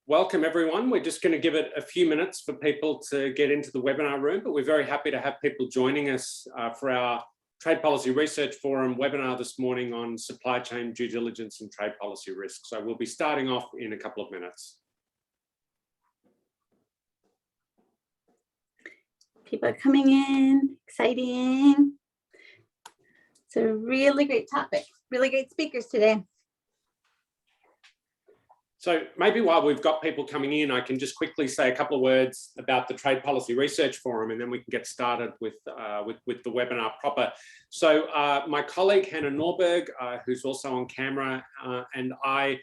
Welcome everyone. We're just going to give it a few minutes for people to get into the webinar room, but we're very happy to have people joining us for our Trade Policy Research Forum webinar this morning on supply chain due diligence and trade policy risk. So we'll be starting off in a couple of minutes. People are coming in, exciting. It's a really great topic, really great speakers today. So maybe while we've got people coming in, I can just quickly say a couple of words about the Trade Policy Research Forum, and then we can get started with the webinar proper. So my colleague Hannah Norberg, who's also on camera, and I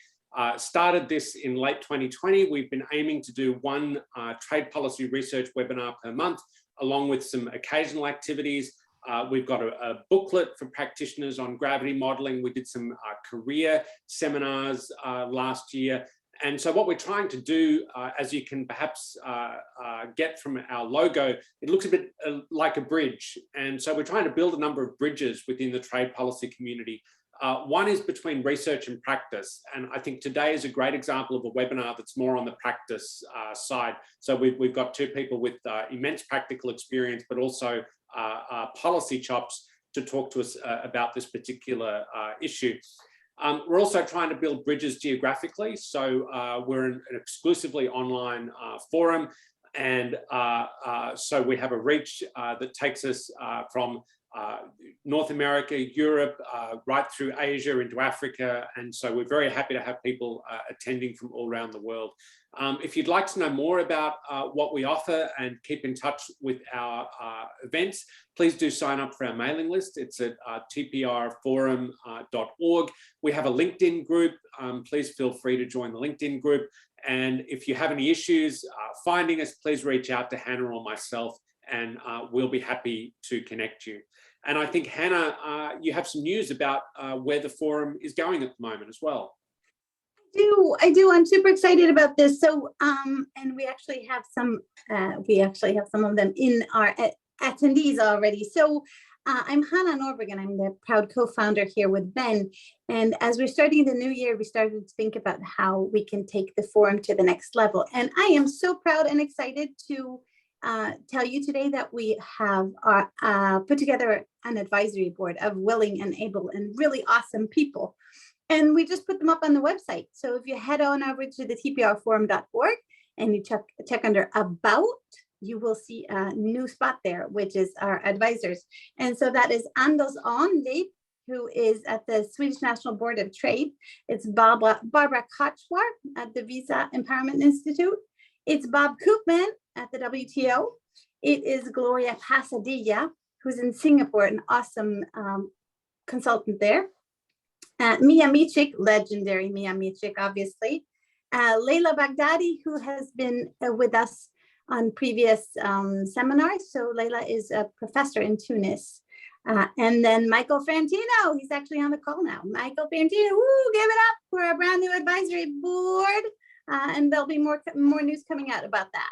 started this in late 2020. We've been aiming to do one trade policy research webinar per month, along with some occasional activities. We've got a booklet for practitioners on gravity modeling. We did some career seminars last year. And so what we're trying to do, as you can perhaps get from our logo, it looks a bit like a bridge. And so we're trying to build a number of bridges within the trade policy community. One is between research and practice. And I think today is a great example of a webinar that's more on the practice side. So we've got two people with immense practical experience, but also policy chops to talk to us about this particular issue. We're also trying to build bridges geographically. So we're an exclusively online forum. And so we have a reach that takes us from North America, Europe, right through Asia into Africa. And so we're very happy to have people attending from all around the world. If you'd like to know more about what we offer and keep in touch with our events, please do sign up for our mailing list. It's at tprforum.org. We have a LinkedIn group. Please feel free to join the LinkedIn group. And if you have any issues finding us, please reach out to Hannah or myself, and we'll be happy to connect you. And I think, Hannah, you have some news about where the forum is going at the moment as well. I do. I'm super excited about this. So, and we actually have some of them in our attendees already. So I'm Hannah Norberg, and I'm the proud co-founder here with Ben. And as we're starting the new year, we started to think about how we can take the forum to the next level. And I am so proud and excited to tell you today that we have put together an advisory board of willing and able and really awesome people. And we just put them up on the website. So if you head on over to the tprforum.org and you check under About, you will see a new spot there, which is our advisors. And so that is Anders Arnleif, who is at the Swedish National Board of Trade. It's Barbara Kochwar at the Visa Empowerment Institute. It's Bob Koopman at the WTO. It is Gloria Pasadilla, who's in Singapore, an awesome consultant there. Mia Michik, legendary Mia Michik, obviously. Leila Baghdadi, who has been with us on previous seminars. So Leila is a professor in Tunis. And then Michael Fantino, he's actually on the call now. Michael Fantino, woo, give it up for our brand new advisory board. And there'll be more news coming out about that.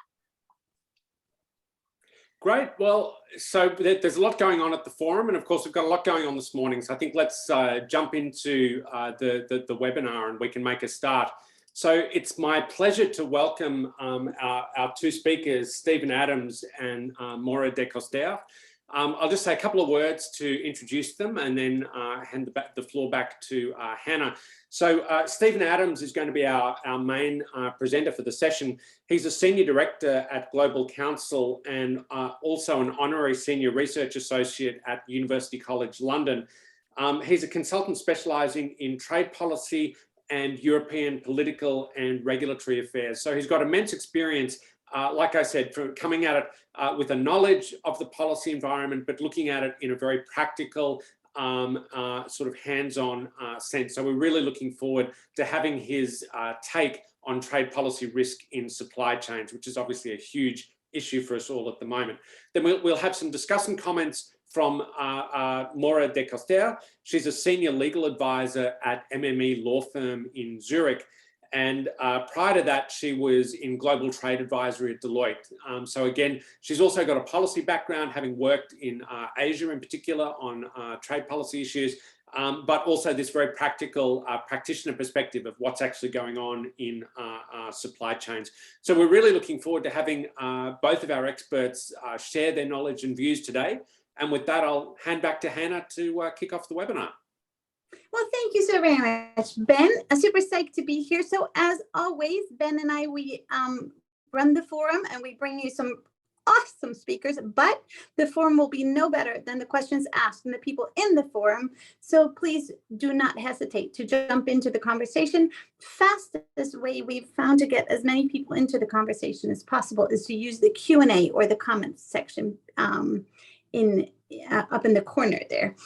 Great. Well, so there's a lot going on at the forum, and of course we've got a lot going on this morning. So I think let's jump into the webinar, and we can make a start. So it's my pleasure to welcome our two speakers, Stephen Adams and Maura Décosterd. I'll just say a couple of words to introduce them, and then hand the floor back to Hannah. So Stephen Adams is going to be our main presenter for the session. He's a Senior Director at Global Counsel and also an Honorary Senior Research Associate at University College London. He's a consultant specialising in trade policy and European political and regulatory affairs. So he's got immense experience, like I said, for coming at it with a knowledge of the policy environment, but looking at it in a very practical, sort of hands-on sense. So we're really looking forward to having his take on trade policy risk in supply chains, which is obviously a huge issue for us all at the moment. Then we'll have some discussion comments from Maura Décosterd. She's a senior legal advisor at MME Law Firm in Zurich. And prior to that, she was in global trade advisory at Deloitte. So again, she's also got a policy background, having worked in Asia in particular on trade policy issues. but also this very practical practitioner perspective of what's actually going on in supply chains. So we're really looking forward to having both of our experts share their knowledge and views today. And with that, I'll hand back to Hannah to kick off the webinar. Well, thank you so very much, Ben. I'm super psyched to be here. So as always, Ben and I, we run the forum and we bring you some awesome speakers, but the forum will be no better than the questions asked from the people in the forum. So please do not hesitate to jump into the conversation. Fastest way we've found to get as many people into the conversation as possible is to use the Q&A or the comments section up in the corner there.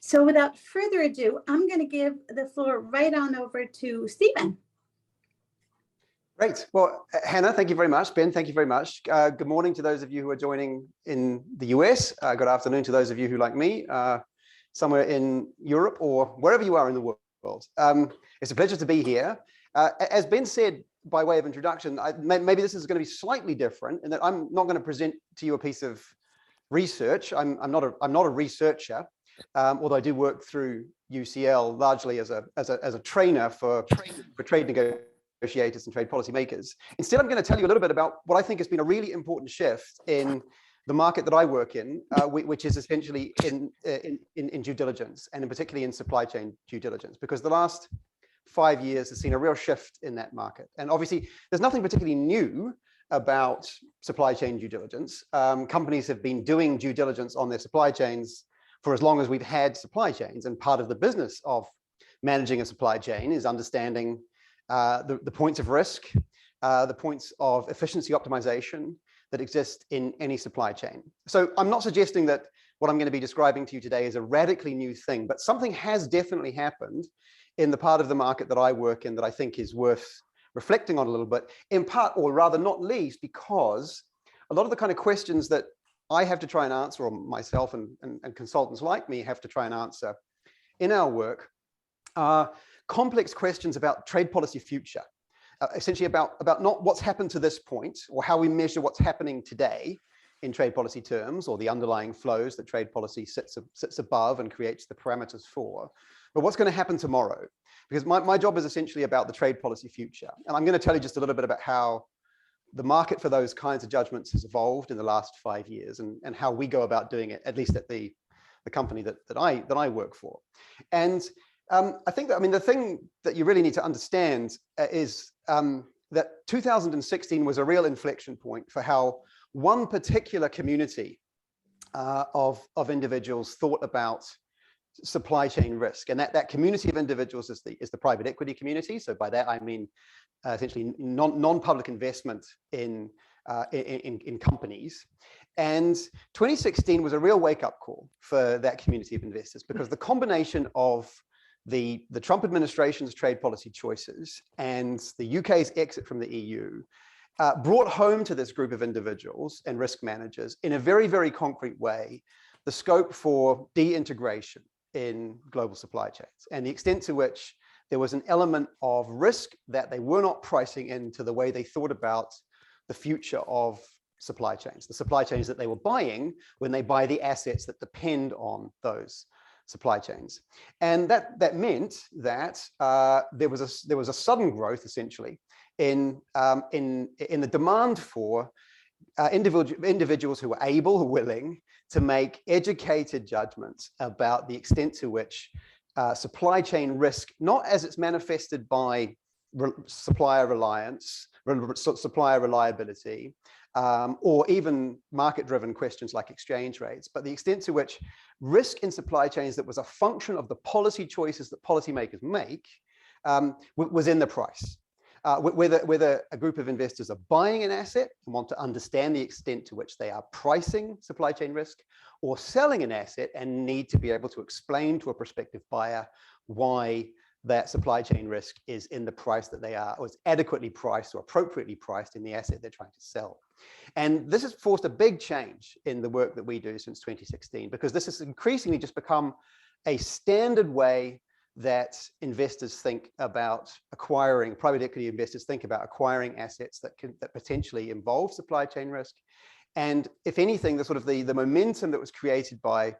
So without further ado, I'm going to give the floor right on over to Stephen. Great. Well, Hannah, thank you very much. Ben, thank you very much. Good morning to those of you who are joining in the US. Good afternoon to those of you who, like me, somewhere in Europe or wherever you are in the world. It's a pleasure to be here. As Ben said, by way of introduction, maybe this is going to be slightly different in that I'm not going to present to you a piece of research. I'm not a researcher, although I do work through UCL largely as a trainer for trade negotiators and trade policy makers. Instead, I'm going to tell you a little bit about what I think has been a really important shift in the market that I work in, which is essentially in due diligence, and in particularly in supply chain due diligence, because the last 5 years has seen a real shift in that market. And obviously, there's nothing particularly new about supply chain due diligence. Companies have been doing due diligence on their supply chains for as long as we've had supply chains, and part of the business of managing a supply chain is understanding the points of risk, the points of efficiency optimization that exist in any supply chain. So I'm not suggesting that what I'm going to be describing to you today is a radically new thing, but something has definitely happened in the part of the market that I work in that I think is worth reflecting on a little bit, in part, or rather not least, because a lot of the kind of questions that I have to try and answer, or myself and consultants like me have to try and answer in our work, are complex questions about trade policy future, essentially about not what's happened to this point or how we measure what's happening today in trade policy terms, or the underlying flows that trade policy sits above and creates the parameters for, but what's going to happen tomorrow. Because my job is essentially about the trade policy future. And I'm going to tell you just a little bit about how the market for those kinds of judgments has evolved in the last 5 years, and how we go about doing it, at least at the company that I work for. And I think that, I mean, the thing that you really need to understand is that 2016 was a real inflection point for how one particular community of individuals thought about supply chain risk. And that community of individuals is the private equity community. So by that, I mean, essentially non-public investment in companies. And 2016 was a real wake-up call for that community of investors, because the combination of the Trump administration's trade policy choices and the UK's exit from the EU brought home to this group of individuals and risk managers in a very, very concrete way the scope for de-integration in global supply chains, and the extent to which there was an element of risk that they were not pricing into the way they thought about the future of supply chains, the supply chains that they were buying when they buy the assets that depend on those supply chains. And that meant that there was a sudden growth, essentially, in the demand for individuals who were able, willing to make educated judgments about the extent to which supply chain risk, not as it's manifested by supplier reliance, supplier reliability, or even market-driven questions like exchange rates, but the extent to which risk in supply chains that was a function of the policy choices that policymakers make was in the price. Whether a group of investors are buying an asset and want to understand the extent to which they are pricing supply chain risk, or selling an asset and need to be able to explain to a prospective buyer why that supply chain risk is in the price that they are, or is adequately priced or appropriately priced in the asset they're trying to sell. And this has forced a big change in the work that we do since 2016, because this has increasingly just become a standard way that investors think about acquiring, private equity investors think about acquiring assets that potentially involve supply chain risk. And if anything, the momentum that was created by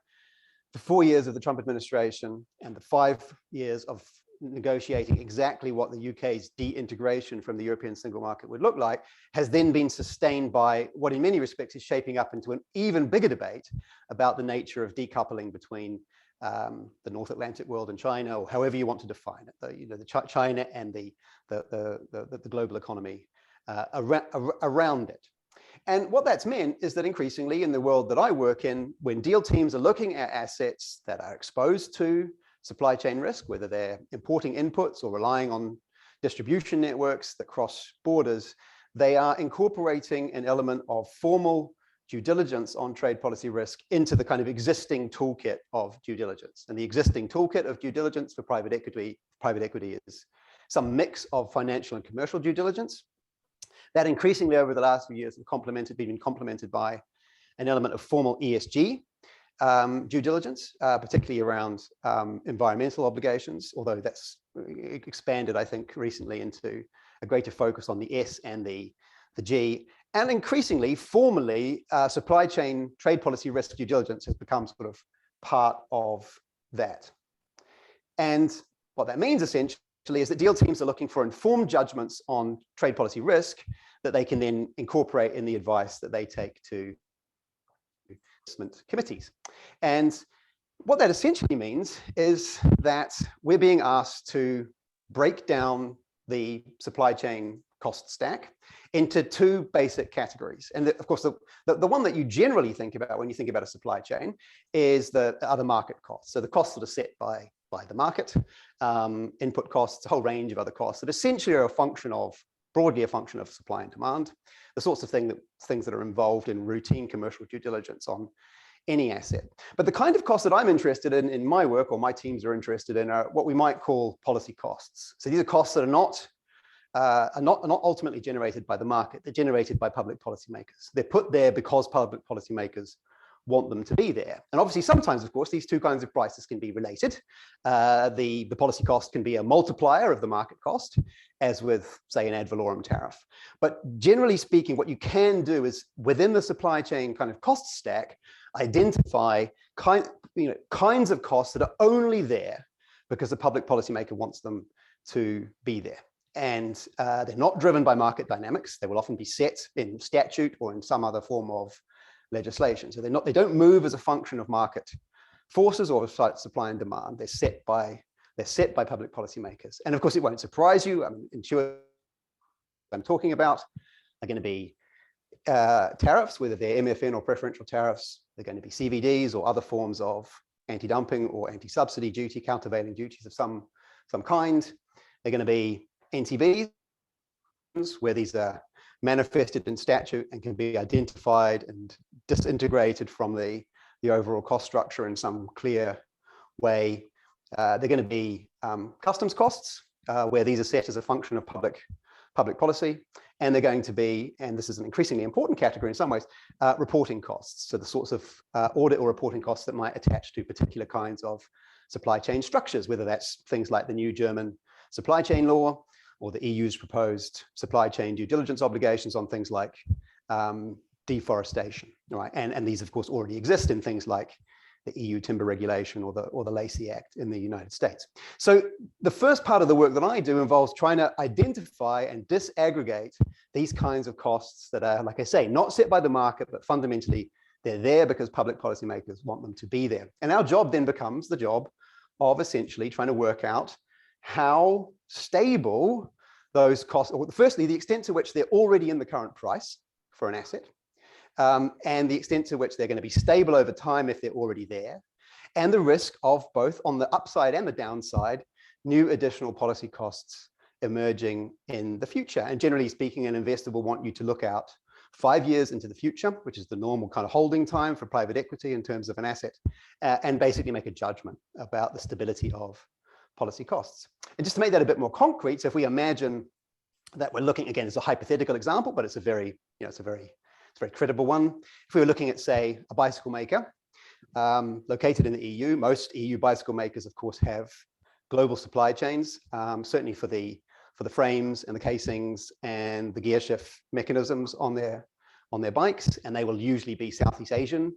the 4 years of the Trump administration and the 5 years of negotiating exactly what the UK's de-integration from the European single market would look like has then been sustained by what in many respects is shaping up into an even bigger debate about the nature of decoupling between the North Atlantic world and China, or however you want to define it, China and the global economy around it. And what that's meant is that increasingly in the world that I work in, when deal teams are looking at assets that are exposed to supply chain risk, whether they're importing inputs or relying on distribution networks that cross borders, they are incorporating an element of formal due diligence on trade policy risk into the kind of existing toolkit of due diligence. And the existing toolkit of due diligence for private equity is some mix of financial and commercial due diligence. That increasingly over the last few years have been complemented by an element of formal ESG due diligence, particularly around environmental obligations, although that's expanded, I think, recently into a greater focus on the S and the G. And increasingly, formally, supply chain trade policy risk due diligence has become sort of part of that. And what that means essentially is that deal teams are looking for informed judgments on trade policy risk that they can then incorporate in the advice that they take to investment committees. And what that essentially means is that we're being asked to break down the supply chain cost stack into two basic categories. And of course, the one that you generally think about when you think about a supply chain is the other market costs. So the costs that are set by the market, input costs, a whole range of other costs that essentially are broadly a function of supply and demand, the sorts of things that are involved in routine commercial due diligence on any asset. But the kind of costs that I'm interested in my work, or my teams are interested in, are what we might call policy costs. So these are costs that are not ultimately generated by the market, they're generated by public policymakers. They're put there because public policymakers want them to be there. And obviously sometimes, of course, these two kinds of prices can be related. The policy cost can be a multiplier of the market cost, as with, say, an ad valorem tariff. But generally speaking, what you can do is within the supply chain kind of cost stack, identify kinds of costs that are only there because the public policymaker wants them to be there. And they're not driven by market dynamics. They will often be set in statute or in some other form of legislation. So they don't move as a function of market forces or supply and demand. They're set by public policymakers. And of course, it won't surprise you. I'm talking about are going to be tariffs, whether they're MFN or preferential tariffs. They're going to be CVDs or other forms of anti-dumping or anti-subsidy duty, countervailing duties of some kind. They're going to be NTBs, where these are manifested in statute and can be identified and disintegrated from the overall cost structure in some clear way. They're going to be customs costs, where these are set as a function of public policy. And they're going to be, and this is an increasingly important category in some ways, reporting costs. So the sorts of audit or reporting costs that might attach to particular kinds of supply chain structures, whether that's things like the new German supply chain law, or the EU's proposed supply chain due diligence obligations on things like deforestation, right? And these, of course, already exist in things like the EU timber regulation or the Lacey Act in the United States. So the first part of the work that I do involves trying to identify and disaggregate these kinds of costs that are, like I say, not set by the market, but fundamentally they're there because public policymakers want them to be there. And our job then becomes the job of essentially trying to work out how stable those costs, or firstly, the extent to which they're already in the current price for an asset, and the extent to which they're going to be stable over time if they're already there, and the risk of both on the upside and the downside, new additional policy costs emerging in the future. And generally speaking, an investor will want you to look out 5 years into the future, which is the normal kind of holding time for private equity in terms of an asset, and basically make a judgment about the stability of policy costs. And just to make that a bit more concrete, so if we imagine that we're looking, again, it's a hypothetical example, but it's a very credible one. If we were looking at, say, a bicycle maker located in the EU, most EU bicycle makers, of course, have global supply chains, certainly for the frames and the casings and the gear shift mechanisms on their bikes, and they will usually be Southeast Asian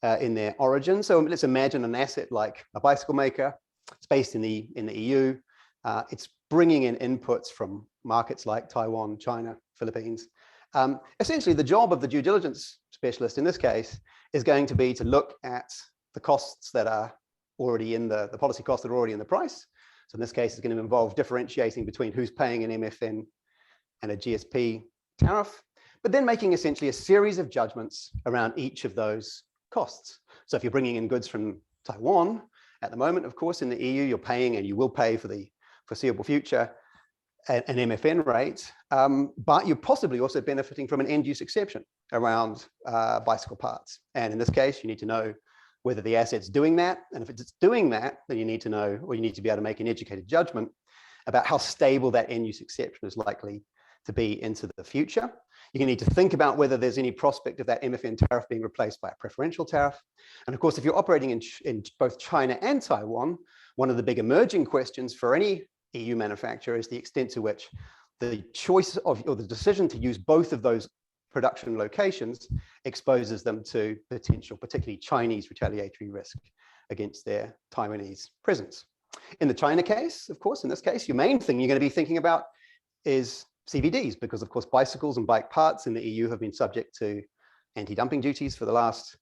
in their origin. So let's imagine an asset like a bicycle maker. It's based in the EU. It's bringing in inputs from markets like Taiwan, China, Philippines. Essentially, the job of the due diligence specialist in this case is going to be to look at the costs that are already in the policy costs that are already in the price. So in this case, it's going to involve differentiating between who's paying an MFN and a GSP tariff, but then making essentially a series of judgments around each of those costs. So if you're bringing in goods from Taiwan, at the moment, of course, in the EU, you're paying, and you will pay for the foreseeable future, an MFN rate, but you're possibly also benefiting from an end-use exception around bicycle parts. And in this case, you need to know whether the asset's doing that. And if it's doing that, then you need to know, or you need to be able to make an educated judgment about how stable that end-use exception is likely to be into the future. You're going to need to think about whether there's any prospect of that MFN tariff being replaced by a preferential tariff. And of course, if you're operating in both China and Taiwan, one of the big emerging questions for any EU manufacturer is the extent to which the choice of, or the decision to use both of those production locations exposes them to potential, particularly Chinese retaliatory risk against their Taiwanese presence. In the China case, of course, in this case, your main thing you're going to be thinking about is CVDs, because of course bicycles and bike parts in the EU have been subject to anti-dumping duties for the last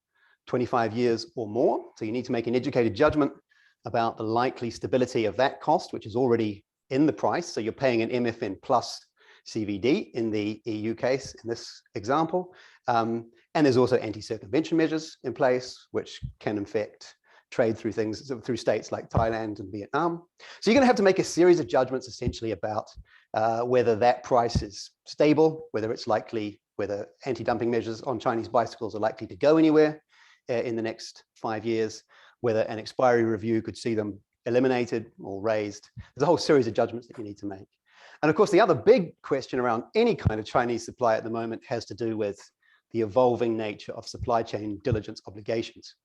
25 years or more. So you need to make an educated judgment about the likely stability of that cost, which is already in the price. So you're paying an MFN plus CVD in the EU case in this example. And there's also anti-circumvention measures in place, which can affect trade through through states like Thailand and Vietnam. So you're going to have to make a series of judgments essentially about whether that price is stable, whether it's likely, whether anti-dumping measures on Chinese bicycles are likely to go anywhere in the next 5 years, whether an expiry review could see them eliminated or raised. There's a whole series of judgments that you need to make. And of course, the other big question around any kind of Chinese supply at the moment has to do with the evolving nature of supply chain diligence obligations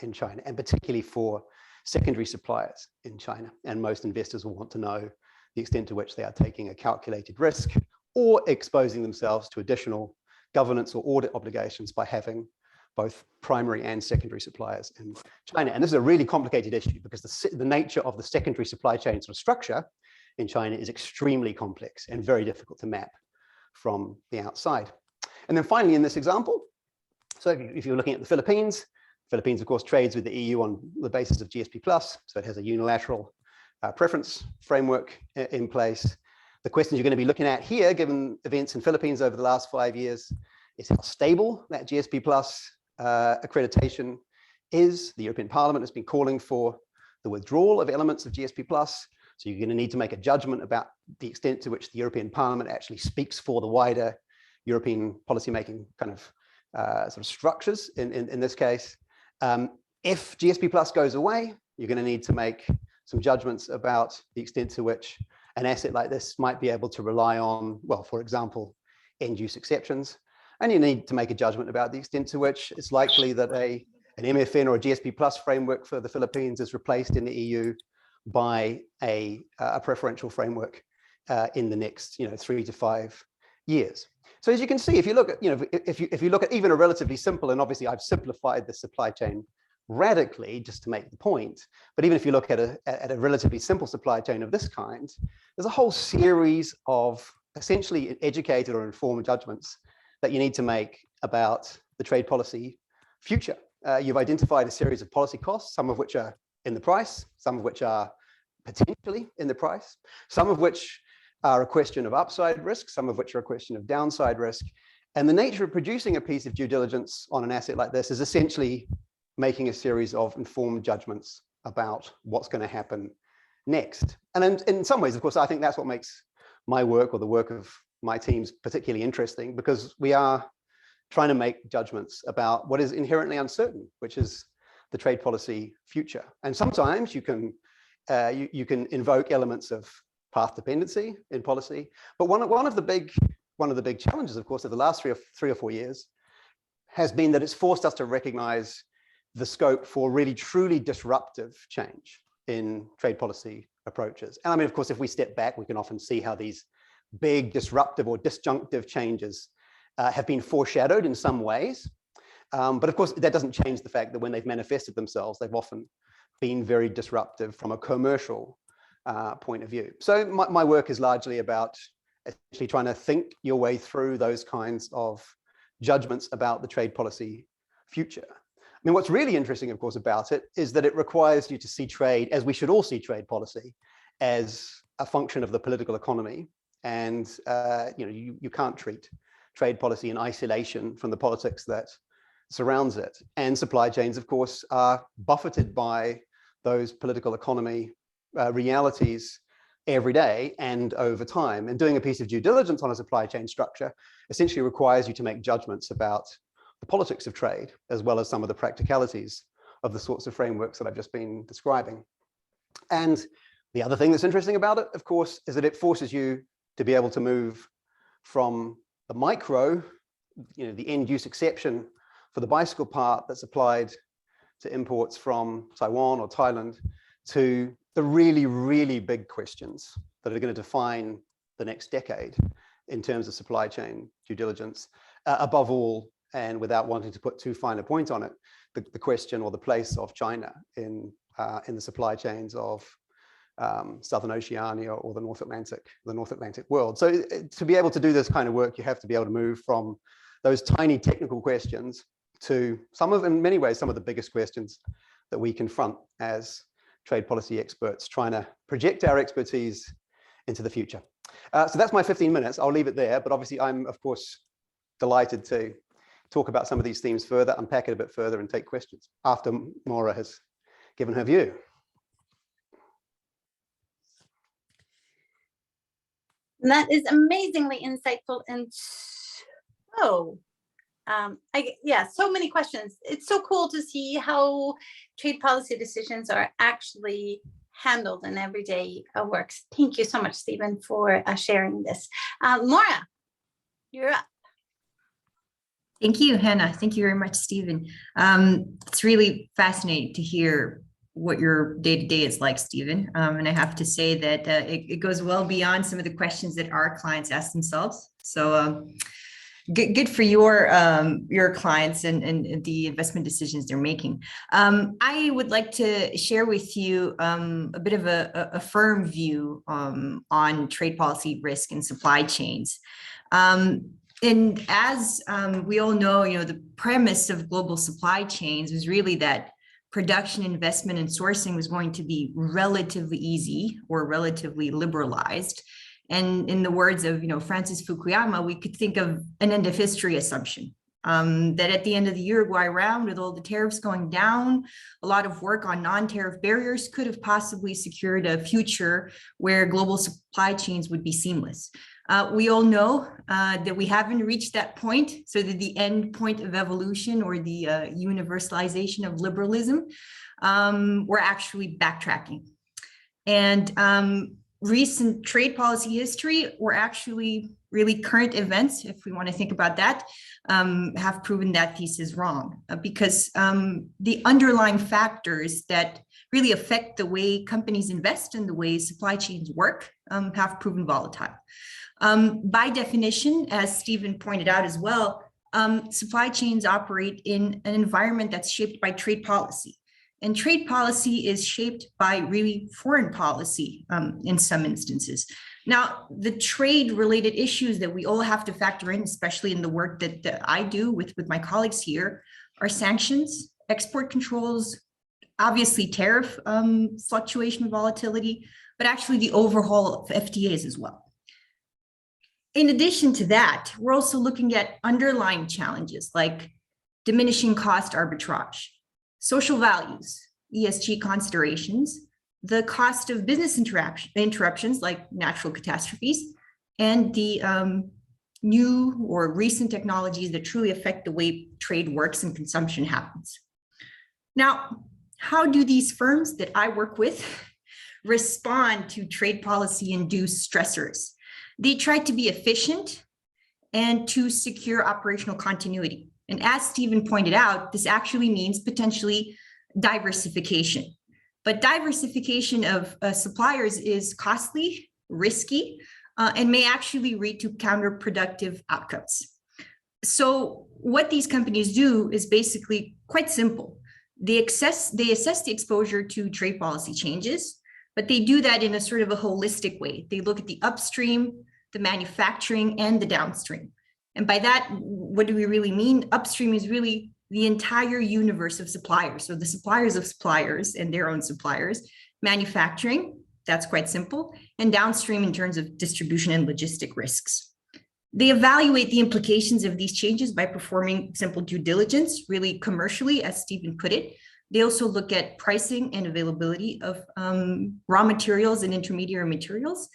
in China, and particularly for secondary suppliers in China. And most investors will want to know the extent to which they are taking a calculated risk or exposing themselves to additional governance or audit obligations by having both primary and secondary suppliers in China. And this is a really complicated issue because the nature of the secondary supply chain sort of structure in China is extremely complex and very difficult to map from the outside. And then finally, in this example, so if you're looking at the Philippines, of course, trades with the EU on the basis of GSP+, so it has a unilateral preference framework in place. The questions you're going to be looking at here, given events in Philippines over the last 5 years, is how stable that GSP+ accreditation is. The European Parliament has been calling for the withdrawal of elements of GSP+. So you're going to need to make a judgment about the extent to which the European Parliament actually speaks for the wider European policymaking kind of sort of structures in this case. If GSP+ goes away, you're going to need to make some judgments about the extent to which an asset like this might be able to rely on, well, for example, end-use exceptions. And you need to make a judgment about the extent to which it's likely that an MFN or a GSP+ framework for the Philippines is replaced in the EU by a preferential framework in the next 3 to 5 years. So as you can see, if you look at if you look at even a relatively simple, and obviously I've simplified the supply chain radically just to make the point, but even if you look at a relatively simple supply chain of this kind, there's a whole series of essentially educated or informed judgments that you need to make about the trade policy future. You've identified a series of policy costs, some of which are in the price, some of which are potentially in the price, some of which are a question of upside risk, some of which are a question of downside risk. And the nature of producing a piece of due diligence on an asset like this is essentially making a series of informed judgments about what's going to happen next. And in some ways, of course, I think that's what makes my work or the work of my teams particularly interesting, because we are trying to make judgments about what is inherently uncertain, which is the trade policy future. And sometimes you can invoke elements of path dependency in policy. But one of the big challenges, of course, of the last three or four years has been that it's forced us to recognize the scope for really truly disruptive change in trade policy approaches. And I mean, of course, if we step back, we can often see how these big disruptive or disjunctive changes have been foreshadowed in some ways. But of course, that doesn't change the fact that when they've manifested themselves, they've often been very disruptive from a commercial point of view. So my work is largely about essentially trying to think your way through those kinds of judgments about the trade policy future. I mean, what's really interesting, of course, about it is that it requires you to see trade, as we should all see trade policy, as a function of the political economy. And you can't treat trade policy in isolation from the politics that surrounds it. And supply chains, of course, are buffeted by those political economy realities every day and over time. And doing a piece of due diligence on a supply chain structure essentially requires you to make judgments about the politics of trade, as well as some of the practicalities of the sorts of frameworks that I've just been describing. And the other thing that's interesting about it, of course, is that it forces you to be able to move from the micro, the end use exception for the bicycle part that's applied to imports from Taiwan or Thailand, to the really, really big questions that are going to define the next decade in terms of supply chain due diligence. Above all, and without wanting to put too fine a point on it, the question or the place of China in the supply chains of Southern Oceania or the North Atlantic world. So to be able to do this kind of work, you have to be able to move from those tiny technical questions to in many ways, some of the biggest questions that we confront as trade policy experts, trying to project our expertise into the future. So that's my 15 minutes. I'll leave it there, but obviously I'm, of course, delighted to talk about some of these themes further, unpack it a bit further, and take questions after Maura has given her view. That is amazingly insightful and so so many questions. It's so cool to see how trade policy decisions are actually handled in everyday work. Thank you so much, Stephen, for sharing this. Maura, you're up. Thank you, Hannah. Thank you very much, Stephen. It's really fascinating to hear what your day-to-day is like, Stephen. And I have to say that it goes well beyond some of the questions that our clients ask themselves. So good for your clients and the investment decisions they're making. I would like to share with you a bit of a firm view on trade policy risk and supply chains. And as we all know, the premise of global supply chains was really that production, investment, and sourcing was going to be relatively easy or relatively liberalized. And in the words of Francis Fukuyama, we could think of an end of history assumption, that at the end of the Uruguay round, with all the tariffs going down, a lot of work on non-tariff barriers could have possibly secured a future where global supply chains would be seamless. We all know that we haven't reached that point, so that the end point of evolution or the universalization of liberalism, we're actually backtracking. And recent trade policy history, or actually really current events, if we want to think about that, have proven that thesis wrong, because the underlying factors that really affect the way companies invest and the way supply chains work have proven volatile. By definition, as Stephen pointed out as well, supply chains operate in an environment that's shaped by trade policy. And trade policy is shaped by really foreign policy in some instances. Now, the trade-related issues that we all have to factor in, especially in the work that I do with my colleagues here, are sanctions, export controls, obviously tariff fluctuation volatility, but actually the overhaul of FTAs as well. In addition to that, we're also looking at underlying challenges like diminishing cost arbitrage, social values, ESG considerations, the cost of business interruptions like natural catastrophes, and the new or recent technologies that truly affect the way trade works and consumption happens. Now, how do these firms that I work with respond to trade policy-induced stressors? They try to be efficient and to secure operational continuity. And as Stephen pointed out, this actually means potentially diversification. But diversification of suppliers is costly, risky, and may actually lead to counterproductive outcomes. So what these companies do is basically quite simple. They assess the exposure to trade policy changes, but they do that in a sort of a holistic way. They look at the upstream, the manufacturing, and the downstream. And by that, what do we really mean? Upstream is really the entire universe of suppliers. So the suppliers of suppliers and their own suppliers, manufacturing, that's quite simple, and downstream in terms of distribution and logistic risks. They evaluate the implications of these changes by performing simple due diligence, really commercially, as Stephen put it. They also look at pricing and availability of raw materials and intermediary materials.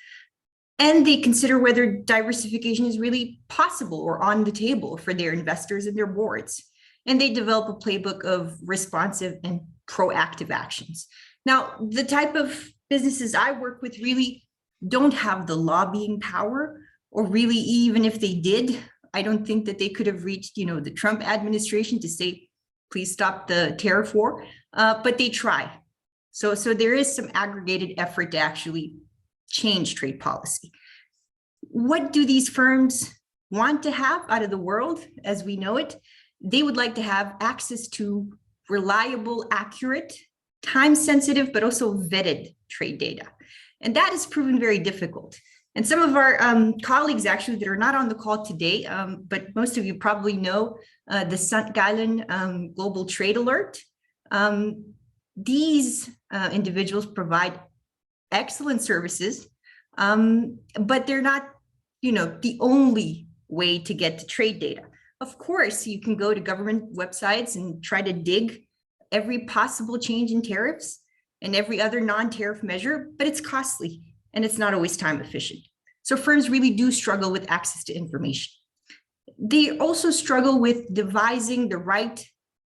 And they consider whether diversification is really possible or on the table for their investors and their boards. And they develop a playbook of responsive and proactive actions. Now, the type of businesses I work with really don't have the lobbying power, or really, even if they did, I don't think that they could have reached, the Trump administration to say, please stop the tariff war, but they try. So there is some aggregated effort to actually change trade policy. What do these firms want to have out of the world as we know it? They would like to have access to reliable, accurate, time-sensitive, but also vetted trade data. And that has proven very difficult. And some of our colleagues actually that are not on the call today, but most of you probably know the St. Gallen Global Trade Alert. These individuals provide excellent services, but they're not, the only way to get to trade data. Of course, you can go to government websites and try to dig every possible change in tariffs and every other non-tariff measure, but it's costly and it's not always time efficient. So firms really do struggle with access to information. They also struggle with devising the right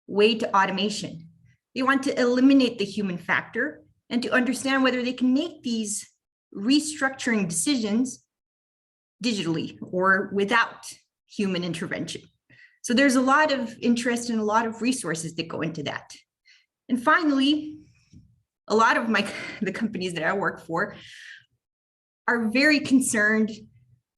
way to automation. They want to eliminate the human factor and to understand whether they can make these restructuring decisions digitally or without human intervention. So there's a lot of interest and a lot of resources that go into that. And finally, a lot of the companies that I work for are very concerned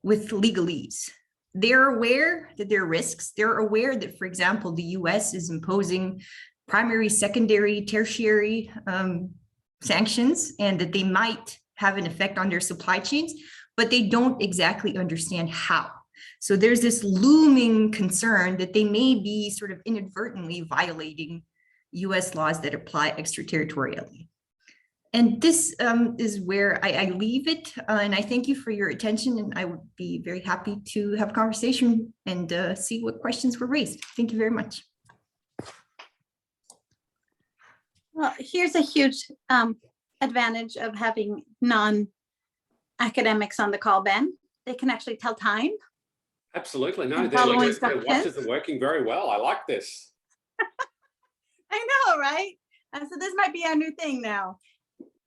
with legalese. They're aware that there are risks. They're aware that, for example, the US is imposing primary, secondary, tertiary sanctions, and that they might have an effect on their supply chains, but they don't exactly understand how. So there's this looming concern that they may be sort of inadvertently violating US laws that apply extraterritorially. And this is where I leave it. And I thank you for your attention. And I would be very happy to have a conversation and see what questions were raised. Thank you very much. Well, here's a huge advantage of having non-academics on the call, Ben. They can actually tell time. Absolutely. No, their watches are working very well. I like this. I know, right? So this might be our new thing now.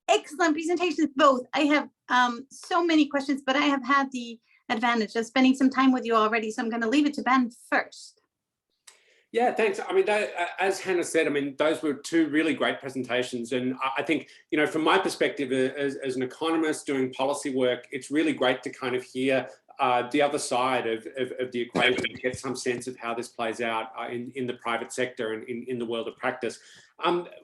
Excellent presentations, both. I have so many questions, but I have had the advantage of spending some time with you already, so I'm going to leave it to Ben first. Yeah, thanks. I mean, as Hannah said, I mean, those were two really great presentations. And I think, from my perspective as an economist doing policy work, it's really great to kind of hear the other side of the equation, to get some sense of how this plays out in the private sector and in the world of practice.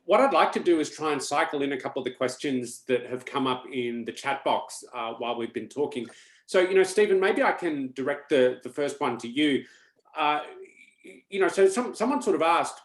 What I'd like to do is try and cycle in a couple of the questions that have come up in the chat box while we've been talking. So, Stephen, maybe I can direct the first one to you. So someone sort of asked,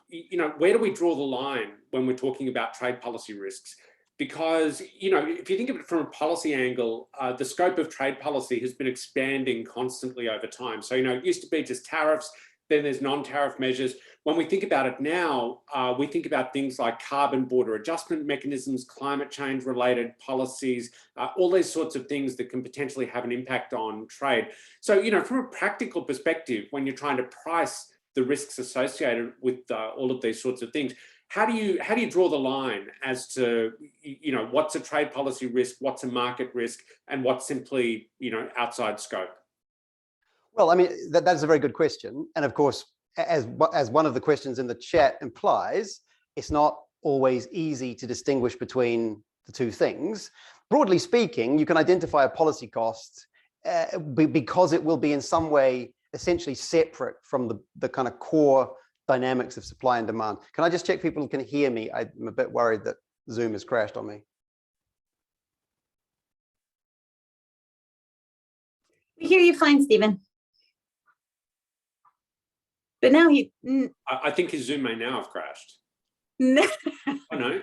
where do we draw the line when we're talking about trade policy risks? Because, if you think of it from a policy angle, the scope of trade policy has been expanding constantly over time. So, it used to be just tariffs, then there's non-tariff measures. When we think about it now, we think about things like carbon border adjustment mechanisms, climate change related policies, all these sorts of things that can potentially have an impact on trade. So, from a practical perspective, when you're trying to price the risks associated with all of these sorts of things, how do you draw the line as to, what's a trade policy risk, what's a market risk, and what's simply, outside scope? Well, I mean, that's a very good question. And of course, as one of the questions in the chat implies, it's not always easy to distinguish between the two things. Broadly speaking, you can identify a policy cost because it will be in some way essentially separate from the kind of core dynamics of supply and demand. Can I just check people can hear me? I'm a bit worried that Zoom has crashed on me. We hear you fine, Stephen. But now he. I think his Zoom may now have crashed. No. Oh, no.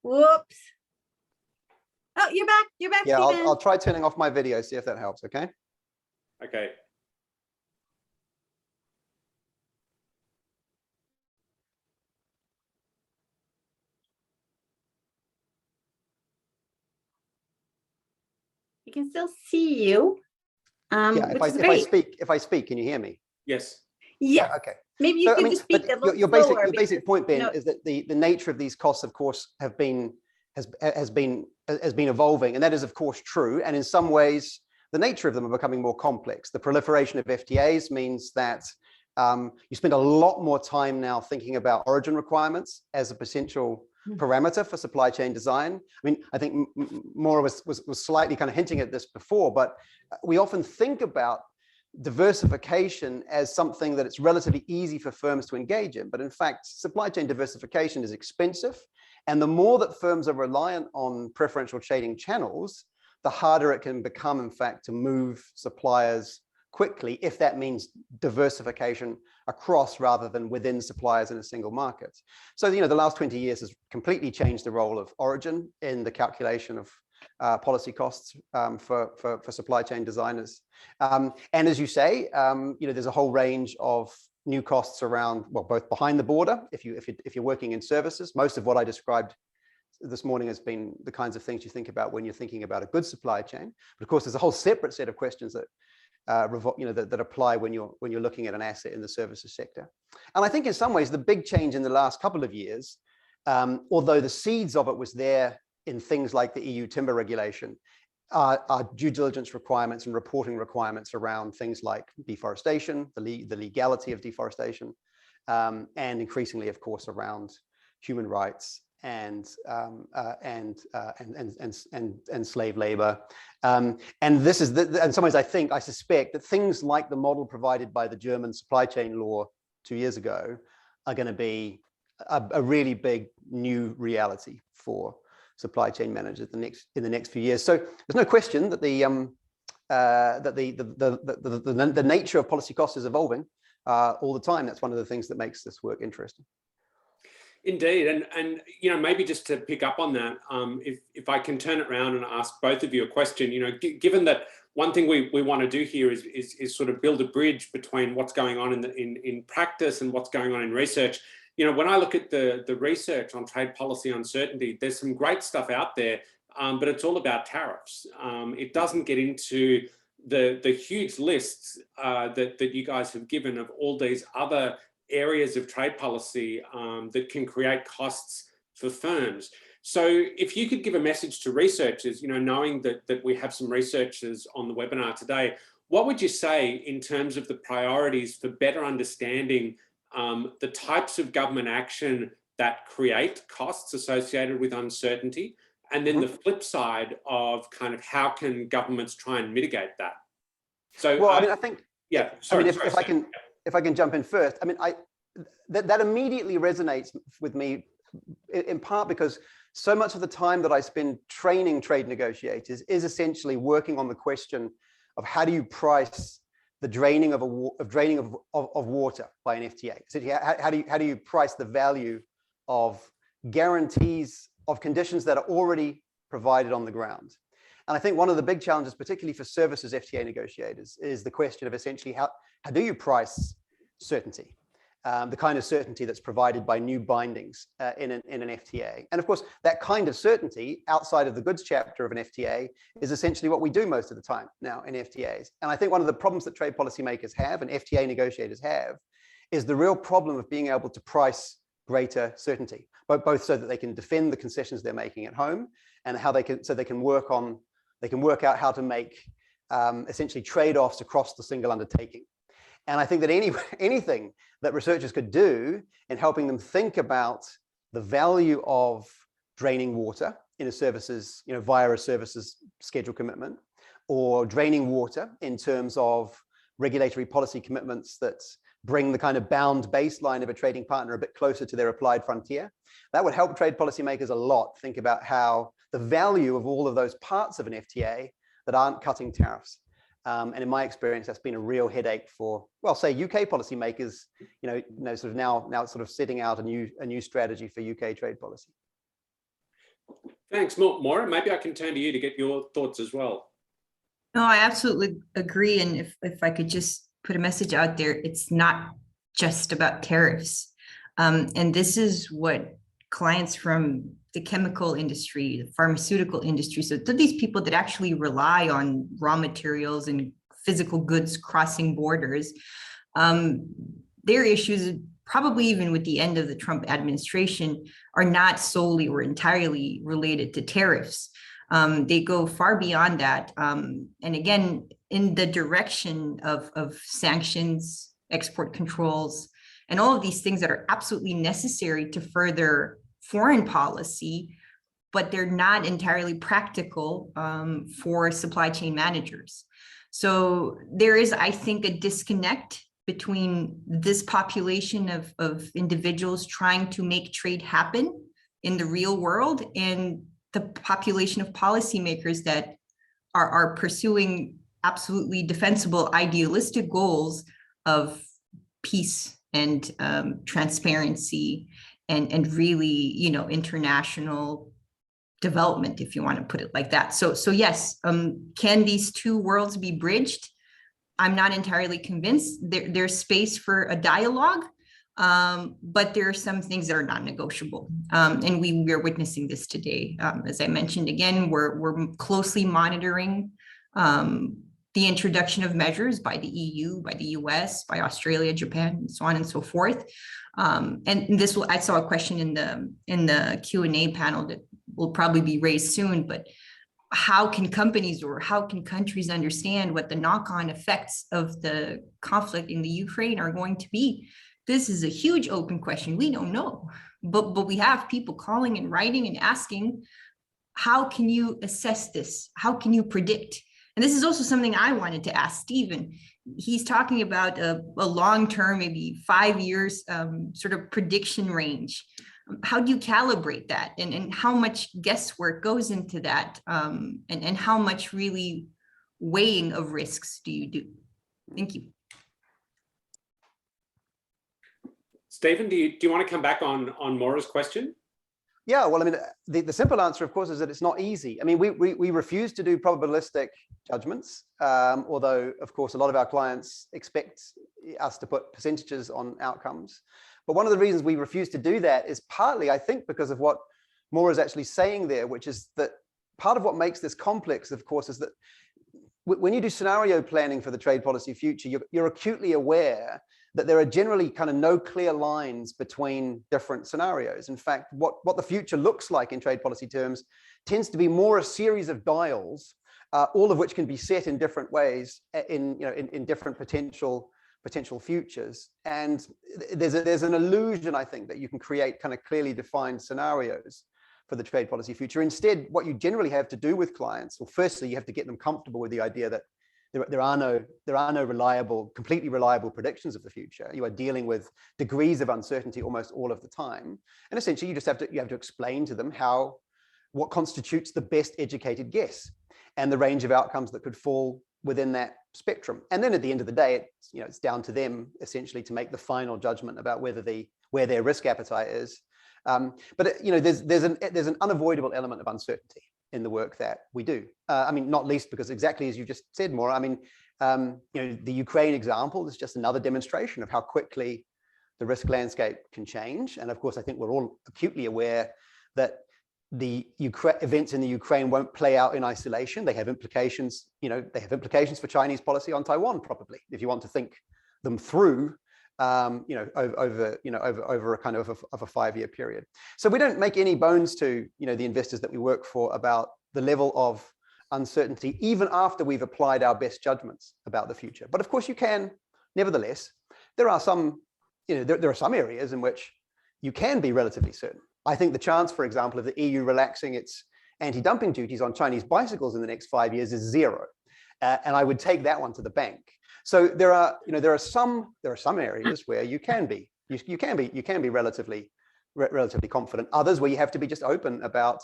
Whoops. Oh, you're back. You're back, Yeah, Stephen. I'll try turning off my video, see if that helps, okay? Okay. We can still see you. Yeah, Which is great. if I speak, can you hear me? Yes. Yeah. Okay. Maybe you So, could just speak a little your slower basic point, Ben, because, is that the nature of these costs, of course, has been evolving, and that is, of course, true. And in some ways, the nature of them are becoming more complex. The proliferation of FTAs means that you spend a lot more time now thinking about origin requirements as a potential parameter for supply chain design. I mean, I think Maura was slightly kind of hinting at this before, but we often think about diversification as something that it's relatively easy for firms to engage in. But in fact, supply chain diversification is expensive. And the more that firms are reliant on preferential trading channels, the harder it can become, in fact, to move suppliers quickly, if that means diversification across rather than within suppliers in a single market. So, the last 20 years has completely changed the role of origin in the calculation of policy costs for supply chain designers. And as you say, there's a whole range of new costs around, well, both behind the border, if you're working in services. Most of what I described this morning has been the kinds of things you think about when you're thinking about a good supply chain. But of course, there's a whole separate set of questions that that apply when you're looking at an asset in the services sector. And I think in some ways the big change in the last couple of years, although the seeds of it was there in things like the EU timber regulation, are due diligence requirements and reporting requirements around things like deforestation, the legality of deforestation, and increasingly, of course, around human rights and slave labor. And this is, in some ways, I suspect that things like the model provided by the German supply chain law 2 years ago are going to be a really big new reality for supply chain managers in the next few years. So there's no question that the nature of policy costs is evolving all the time. That's one of the things that makes this work interesting. Indeed, and maybe just to pick up on that, if I can turn it around and ask both of you a question, given that one thing we want to do here is sort of build a bridge between what's going on in practice and what's going on in research. When I look at the research on trade policy uncertainty, there's some great stuff out there, but it's all about tariffs. It doesn't get into the huge lists that you guys have given of all these other areas of trade policy that can create costs for firms. So if you could give a message to researchers, knowing that we have some researchers on the webinar today, what would you say in terms of the priorities for better understanding the types of government action that create costs associated with uncertainty, and then the flip side of kind of how can governments try and mitigate that? So, well, I think, yeah. Sorry, if I can jump in first, that immediately resonates with me, in part because so much of the time that I spend training trade negotiators is essentially working on the question of how do you price the draining of water by an FTA. So how do you price the value of guarantees of conditions that are already provided on the ground? And I think one of the big challenges, particularly for services FTA negotiators, is the question of essentially how do you price certainty, the kind of certainty that's provided by new bindings in an FTA. And of course, that kind of certainty outside of the goods chapter of an FTA is essentially what we do most of the time now in FTAs. And I think one of the problems that trade policymakers have and FTA negotiators have is the real problem of being able to price greater certainty, both so that they can defend the concessions they're making at home and how they can work out how to make essentially trade-offs across the single undertaking. And I think that anything that researchers could do in helping them think about the value of draining water in a services, via a services schedule commitment, or draining water in terms of regulatory policy commitments that bring the kind of bound baseline of a trading partner a bit closer to their applied frontier. That would help trade policymakers a lot think about how the value of all of those parts of an FTA that aren't cutting tariffs. And in my experience, that's been a real headache for, well, say UK policymakers, sort of now it's sort of setting out a new strategy for UK trade policy. Thanks, Maura. Maybe I can turn to you to get your thoughts as well. No, I absolutely agree. And if I could just put a message out there, it's not just about tariffs. And this is what clients from the chemical industry, the pharmaceutical industry, so these people that actually rely on raw materials and physical goods crossing borders, their issues, probably even with the end of the Trump administration, are not solely or entirely related to tariffs. They go far beyond that. And again, in the direction of sanctions, export controls, and all of these things that are absolutely necessary to further foreign policy, but they're not entirely practical for supply chain managers. So there is, I think, a disconnect between this population of individuals trying to make trade happen in the real world and the population of policymakers that are pursuing absolutely defensible idealistic goals of peace and transparency and really, international development, if you want to put it like that. So yes, can these two worlds be bridged? I'm not entirely convinced. There's space for a dialogue, but there are some things that are non-negotiable. And we are witnessing this today. As I mentioned, again, we're closely monitoring the introduction of measures by the EU, by the US, by Australia, Japan, and so on and so forth. And this I saw a question in the Q&A panel that will probably be raised soon, but how can companies or how can countries understand what the knock-on effects of the conflict in the Ukraine are going to be? This is a huge open question. We don't know, but we have people calling and writing and asking, how can you assess this? How can you predict? And this is also something I wanted to ask Stephen. He's talking about a long-term, maybe 5 years sort of prediction range. How do you calibrate that? And how much guesswork goes into that? And how much really weighing of risks do you do? Thank you. Stephen, do you want to come back on Maura's question? Yeah, well, I mean, the simple answer, of course, is that it's not easy. I mean, we refuse to do probabilistic judgments, although, of course, a lot of our clients expect us to put percentages on outcomes. But one of the reasons we refuse to do that is partly, I think, because of what Maura is actually saying there, which is that part of what makes this complex, of course, is that when you do scenario planning for the trade policy future, you're acutely aware that there are generally kind of no clear lines between different scenarios. In fact, what the future looks like in trade policy terms tends to be more a series of dials, all of which can be set in different ways in different potential futures. And there's an illusion, I think, that you can create kind of clearly defined scenarios for the trade policy future. Instead, what you generally have to do with clients, well, firstly, you have to get them comfortable with the idea that there are no completely reliable predictions of the future. You are dealing with degrees of uncertainty almost all of the time. And essentially, you have to explain to them what constitutes the best educated guess and the range of outcomes that could fall within that spectrum. And then at the end of the day, it's down to them essentially to make the final judgment about where their risk appetite is. But there's an unavoidable element of uncertainty in the work that we do. I mean, not least because exactly as you just said, Maura, I mean, the Ukraine example is just another demonstration of how quickly the risk landscape can change. And of course, I think we're all acutely aware that the events in the Ukraine won't play out in isolation. They have implications, for Chinese policy on Taiwan, probably, if you want to think them through, over a kind of a 5-year period. So we don't make any bones to, the investors that we work for about the level of uncertainty, even after we've applied our best judgments about the future. But of course you can, nevertheless, there are some areas in which you can be relatively certain. I think the chance, for example, of the EU relaxing its anti-dumping duties on Chinese bicycles in the next 5 years is 0. And I would take that one to the bank. So there are some areas where you can be relatively confident. Others where you have to be just open about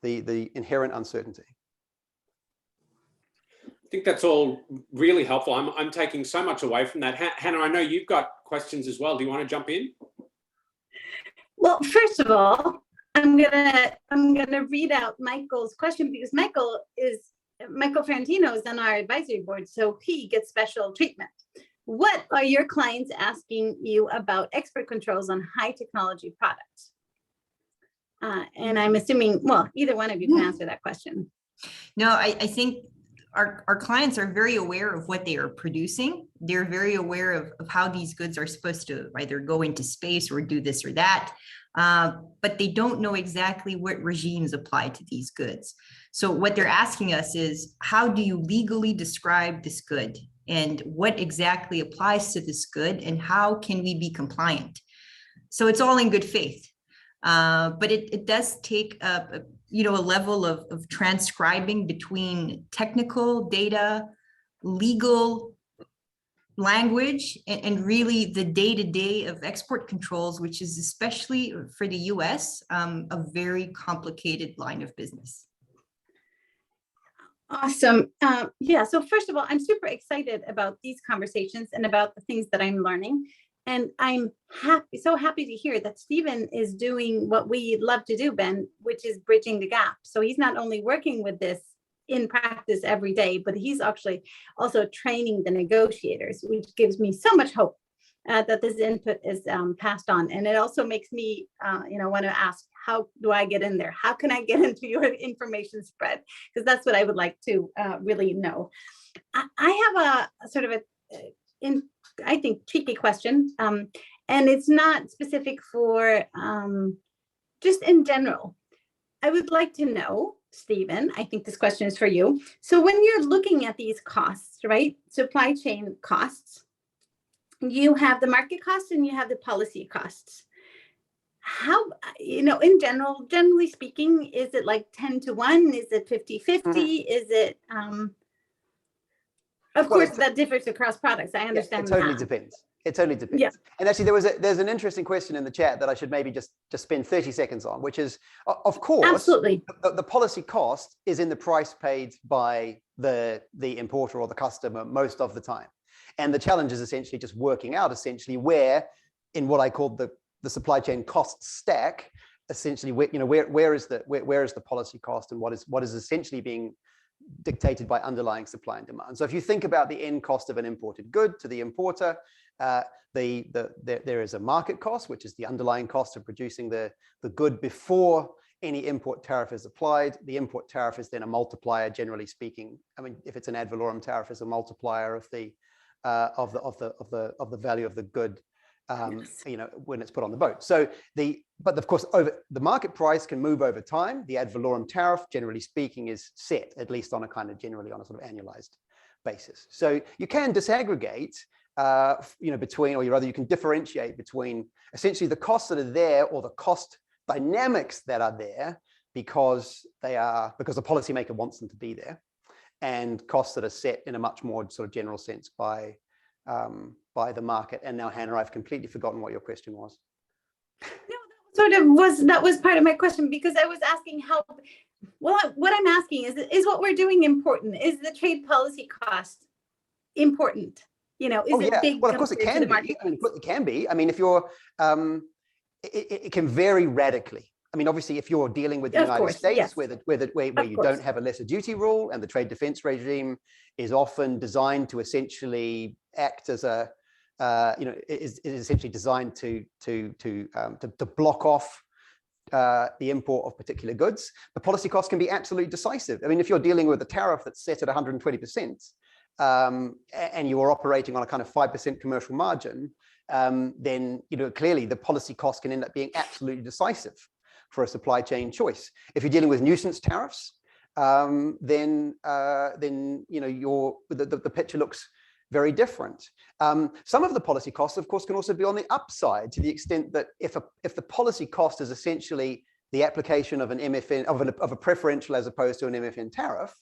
the inherent uncertainty. I think that's all really helpful. I'm taking so much away from that. Hannah, I know you've got questions as well. Do you want to jump in? Well, first of all, I'm gonna read out Michael's question because Michael Ferrantino is on our advisory board, so he gets special treatment. What are your clients asking you about export controls on high technology products? And I'm assuming, well, either one of you can answer that question. No, I think our clients are very aware of what they are producing. They're very aware of how these goods are supposed to either go into space or do this or that. But they don't know exactly what regimes apply to these goods. So what they're asking us is, how do you legally describe this good? And what exactly applies to this good? And how can we be compliant? So it's all in good faith. But it does take a level of transcribing between technical data, legal language, and really the day-to-day of export controls, which is especially for the US, a very complicated line of business. Awesome. Yeah, so first of all, I'm super excited about these conversations and about the things that I'm learning. And I'm so happy to hear that Stephen is doing what we love to do, Ben, which is bridging the gap. So he's not only working with this in practice every day, but he's actually also training the negotiators, which gives me so much hope that this input is passed on. And it also makes me, want to ask, how do I get in there? How can I get into your information spread? Because that's what I would like to really know. I have a sort of I think, cheeky question, and it's not specific for just in general. I would like to know, Stephen, I think this question is for you. So when you're looking at these costs, right, supply chain costs, you have the market costs and you have the policy costs. How, in general, generally speaking, is it like 10-to-1? Is it 50-50? Is it, of course, that differs across products. I understand. It totally depends. It totally depends. Yeah. And actually, there's an interesting question in the chat that I should maybe just spend 30 seconds on, which is, of course, absolutely, the policy cost is in the price paid by the importer or the customer most of the time. And the challenge is essentially just working out where, in what I call the supply chain cost stack, essentially where is the policy cost and what is essentially being dictated by underlying supply and demand. So if you think about the end cost of an imported good to the importer, there is a market cost, which is the underlying cost of producing the good before any import tariff is applied. The import tariff is then a multiplier, generally speaking. I mean, if it's an ad valorem tariff, is a multiplier of the value of the good, when it's put on the boat. So but of course, the market price can move over time. The ad valorem tariff, generally speaking, is set, at least on a kind of generally on a sort of annualized basis. So you can disaggregate, between, or rather you can differentiate between essentially the costs that are there or the cost dynamics that are there because the policymaker wants them to be there, and costs that are set in a much more sort of general sense by the market. And now, Hannah, I've completely forgotten what your question was. No, that was part of my question, because I was asking how. Well, what I'm asking is what we're doing important? Is the trade policy cost important? Is it big? Well, of course it can be. It can be. I mean, if you're, it can vary radically. I mean, obviously, if you're dealing with the United States, yes, where you don't have a lesser duty rule, and the trade defense regime is often designed to essentially act as a, is essentially designed to block off the import of particular goods, the policy cost can be absolutely decisive. I mean, if you're dealing with a tariff that's set at 120%, and you are operating on a kind of 5% commercial margin, then clearly the policy cost can end up being absolutely decisive for a supply chain choice. If you're dealing with nuisance tariffs, then the picture looks very different. Some of the policy costs, of course, can also be on the upside, to the extent that if the policy cost is essentially the application of an MFN of a preferential as opposed to an MFN tariff,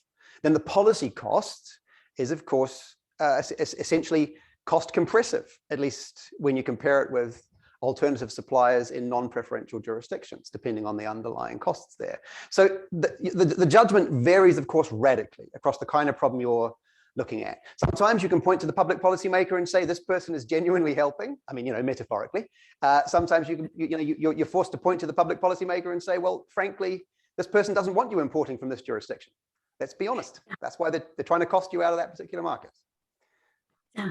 then the policy cost is, of course, essentially cost compressive, at least when you compare it with alternative suppliers in non-preferential jurisdictions, depending on the underlying costs there. So the judgment varies, of course, radically across the kind of problem you're looking at. Sometimes you can point to the public policymaker and say this person is genuinely helping. I mean, metaphorically. Sometimes you're forced to point to the public policymaker and say, well, frankly, this person doesn't want you importing from this jurisdiction. Let's be honest. That's why they're trying to cost you out of that particular market. Yeah.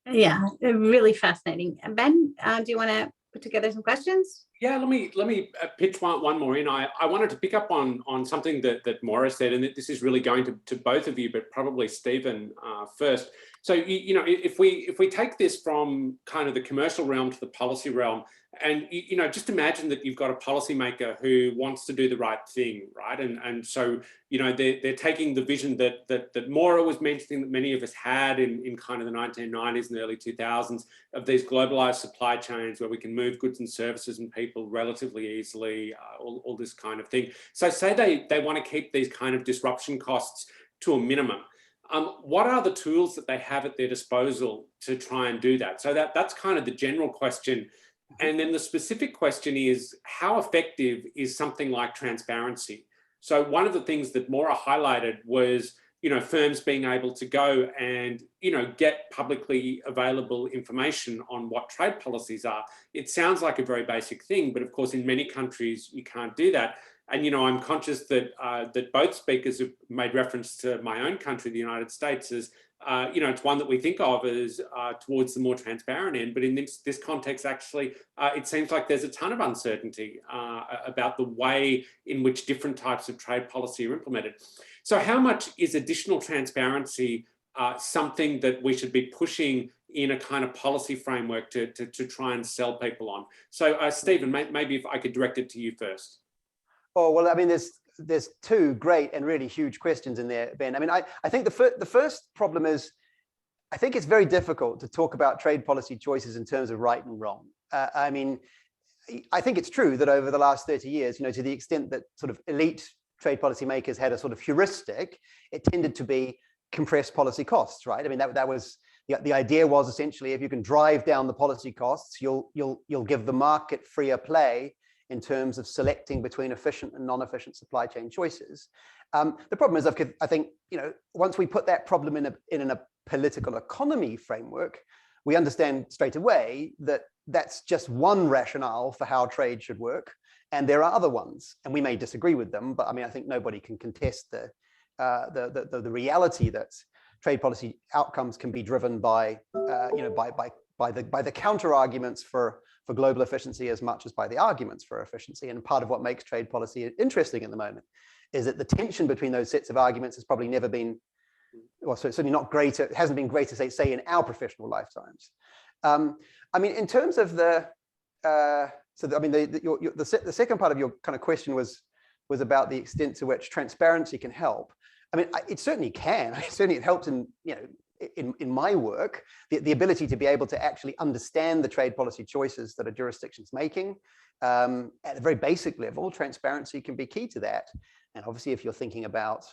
Yeah, really fascinating. Ben, do you want to put together some questions? Yeah, let me pitch one more in. I wanted to pick up on something that Maura said, and that this is really going to both of you, but probably Stephen first. So if we take this from kind of the commercial realm to the policy realm, and just imagine that you've got a policymaker who wants to do the right thing, right? And so they're taking the vision that Maura was mentioning, that many of us had in kind of the 1990s and early 2000s, of these globalized supply chains where we can move goods and services and people relatively easily, all this kind of thing. So say they want to keep these kind of disruption costs to a minimum. What are the tools that they have at their disposal to try and do that? So that's kind of the general question. And then the specific question is, how effective is something like transparency? So one of the things that Maura highlighted was, firms being able to go and, get publicly available information on what trade policies are. It sounds like a very basic thing, but of course, in many countries, you can't do that. And, I'm conscious that that both speakers have made reference to my own country, the United States, as it's one that we think of as towards the more transparent end. But in this context, actually, it seems like there's a ton of uncertainty about the way in which different types of trade policy are implemented. So how much is additional transparency something that we should be pushing in a kind of policy framework to try and sell people on? So Stephen, maybe if I could direct it to you first. Oh, well, I mean, there's two great and really huge questions in there, Ben. I mean, I think the first problem is, I think it's very difficult to talk about trade policy choices in terms of right and wrong. I mean, I think it's true that over the last 30 years, to the extent that sort of elite trade policy makers had a sort of heuristic, it tended to be compressed policy costs, right? I mean, that was the idea was essentially, if you can drive down the policy costs, you'll give the market freer play in terms of selecting between efficient and non-efficient supply chain choices. The problem is, I think, once we put that problem in a political economy framework, we understand straight away that that's just one rationale for how trade should work, and there are other ones, and we may disagree with them. But I mean, I think nobody can contest the reality that trade policy outcomes can be driven by the counter arguments for global efficiency as much as by the arguments for efficiency. And part of what makes trade policy interesting at the moment is that the tension between those sets of arguments has probably never been, well, so it's certainly not greater, it hasn't been greater, say in our professional lifetimes. I mean, in terms of the second part of your kind of question was about the extent to which transparency can help. I mean, it certainly can. Certainly it helps in, in my work, the ability to be able to actually understand the trade policy choices that a jurisdiction's making. At a very basic level, transparency can be key to that. And obviously, if you're thinking about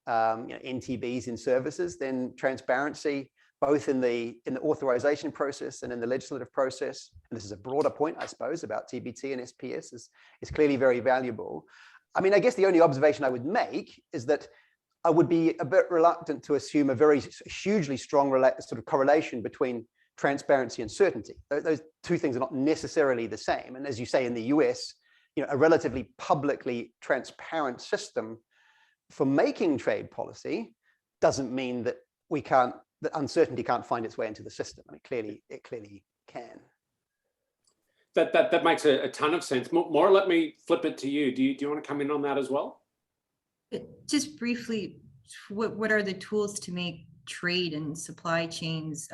NTBs in services, then transparency, both in the authorization process and in the legislative process, and this is a broader point, I suppose, about TBT and SPS, is clearly very valuable. I mean, I guess the only observation I would make is that I would be a bit reluctant to assume a very hugely strong sort of correlation between transparency and certainty. Those two things are not necessarily the same. And as you say, in the US, a relatively publicly transparent system for making trade policy doesn't mean that that uncertainty can't find its way into the system. And it clearly can. That makes a ton of sense. Maura, let me flip it to you. Do you want to come in on that as well? Just briefly, what are the tools to make trade and supply chains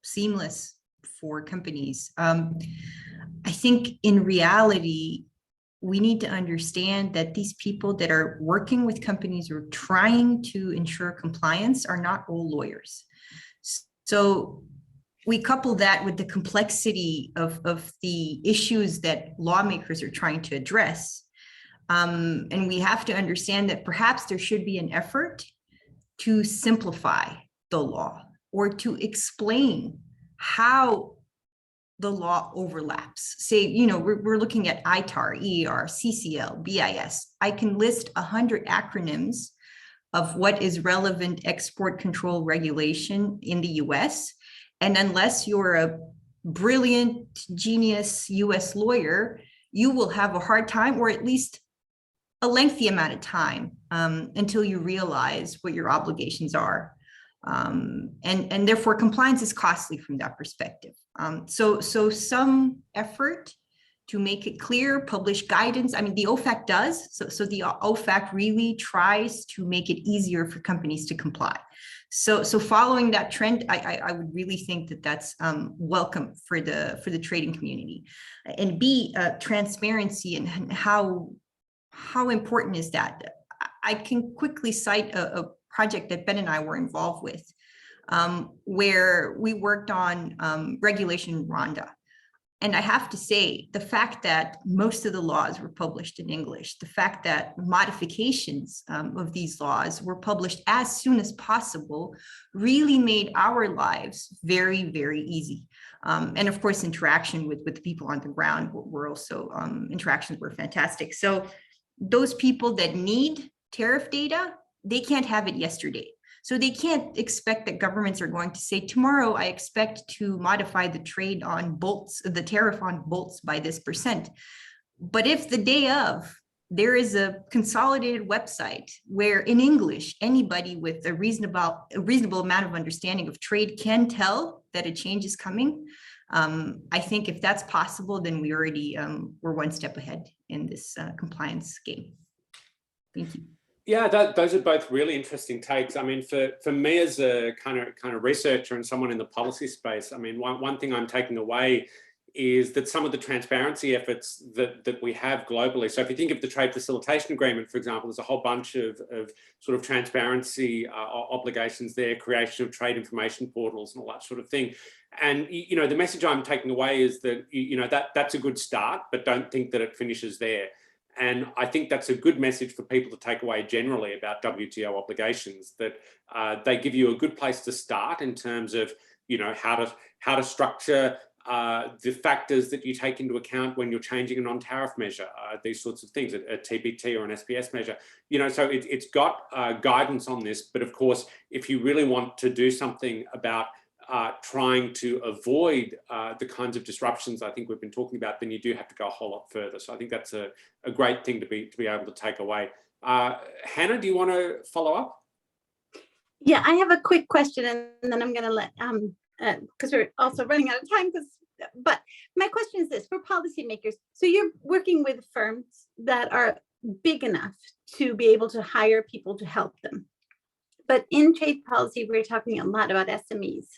seamless for companies? I think in reality, we need to understand that these people that are working with companies or trying to ensure compliance are not all lawyers. So we couple that with the complexity of the issues that lawmakers are trying to address. And we have to understand that perhaps there should be an effort to simplify the law or to explain how the law overlaps. Say, you know, we're looking at ITAR, EER, CCL, BIS. I can list 100 acronyms of what is relevant export control regulation in the US. And unless you're a brilliant, genius US lawyer, you will have a hard time, or at least a lengthy amount of time until you realize what your obligations are. And therefore compliance is costly from that perspective. So some effort to make it clear, publish guidance. I mean, the OFAC does. So the OFAC really tries to make it easier for companies to comply. So following that trend, I would really think that that's welcome for the trading community. And B, transparency and how important is that? I can quickly cite a project that Ben and I were involved with, where we worked on regulation Rwanda. And I have to say, the fact that most of the laws were published in English, the fact that modifications of these laws were published as soon as possible really made our lives very, very easy. And of course, interaction with the people on the ground were also, interactions were fantastic. So those people that need tariff data, they can't have it yesterday. So they can't expect that governments are going to say, tomorrow I expect to modify the trade on bolts, the tariff on bolts by this %. But if the day of, there is a consolidated website where in English, anybody with a reasonable amount of understanding of trade can tell that a change is coming, I think if that's possible, then we already, we're one step ahead in this compliance game. Thank you. Yeah, those are both really interesting takes. I mean, for me as a kind of researcher and someone in the policy space, I mean, one thing I'm taking away is that some of the transparency efforts that we have globally. So if you think of the trade facilitation agreement, for example, there's a whole bunch of sort of transparency obligations there, creation of trade information portals and all that sort of thing. And, you know, the message I'm taking away is that, you know, that's a good start, but don't think that it finishes there. And I think that's a good message for people to take away generally about WTO obligations, that they give you a good place to start in terms of, you know, how to structure the factors that you take into account when you're changing a non-tariff measure, these sorts of things, a TPT or an SPS measure. You know, so it's got guidance on this. But of course, if you really want to do something about trying to avoid the kinds of disruptions I think we've been talking about, then you do have to go a whole lot further. So I think that's a great thing to be able to take away. Hannah, do you want to follow up? Yeah, I have a quick question, and then I'm going to let, because we're also running out of time, but my question is this, for policymakers, so you're working with firms that are big enough to be able to hire people to help them. But in trade policy, we're talking a lot about SMEs.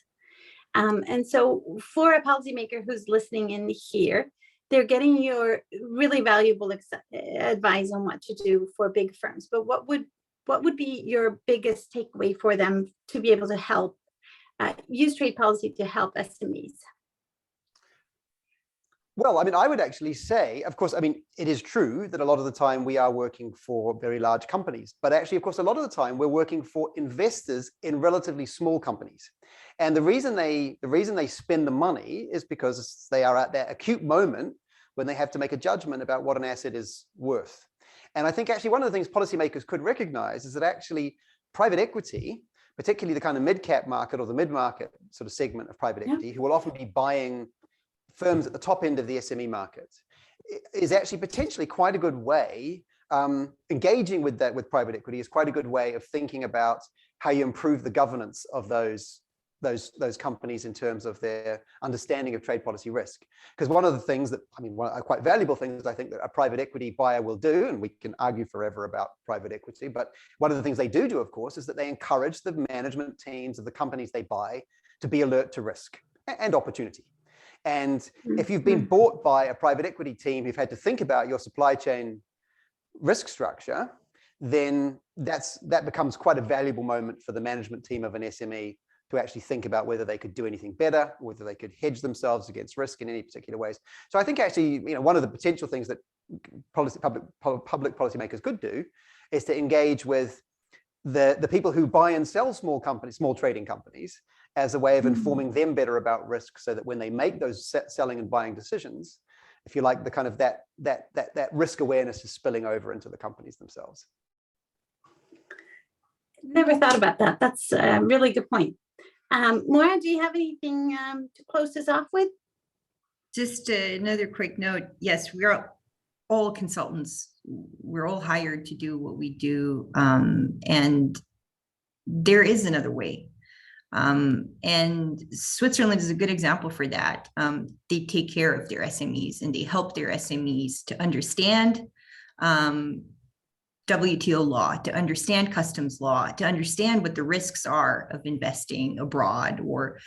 And so for a policymaker who's listening in here, they're getting your really valuable advice on what to do for big firms. But what would be your biggest takeaway for them to be able to help use trade policy to help SMEs? Well, I mean, I would actually say, of course, I mean, it is true that a lot of the time we are working for very large companies, but actually, of course, a lot of the time we're working for investors in relatively small companies. And the reason they spend the money is because they are at that acute moment when they have to make a judgment about what an asset is worth. And I think actually one of the things policymakers could recognize is that actually private equity, particularly the kind of mid-cap market or the mid-market sort of segment of private equity, who will often be buying firms at the top end of the SME market, is actually potentially quite a good way, engaging with private equity is quite a good way of thinking about how you improve the governance of those companies in terms of their understanding of trade policy risk. Because one of the things that, I mean, one quite valuable things I think that a private equity buyer will do, and we can argue forever about private equity, but one of the things they do, of course, is that they encourage the management teams of the companies they buy to be alert to risk and opportunity. And if you've been bought by a private equity team who've had to think about your supply chain risk structure, then that becomes quite a valuable moment for the management team of an SME to actually think about whether they could do anything better, whether they could hedge themselves against risk in any particular ways. So I think actually, you know, one of the potential things that public policymakers could do is to engage with the people who buy and sell small companies, small trading companies, as a way of informing them better about risk, so that when they make those selling and buying decisions, if you like, the kind of that risk awareness is spilling over into the companies themselves. Never thought about that. That's a really good point. Maura, do you have anything to close this off with? Just another quick note. Yes, we are all consultants. We're all hired to do what we do. And there is another way. And Switzerland is a good example for that. They take care of their SMEs and they help their SMEs to understand WTO law, to understand customs law, to understand what the risks are of investing abroad or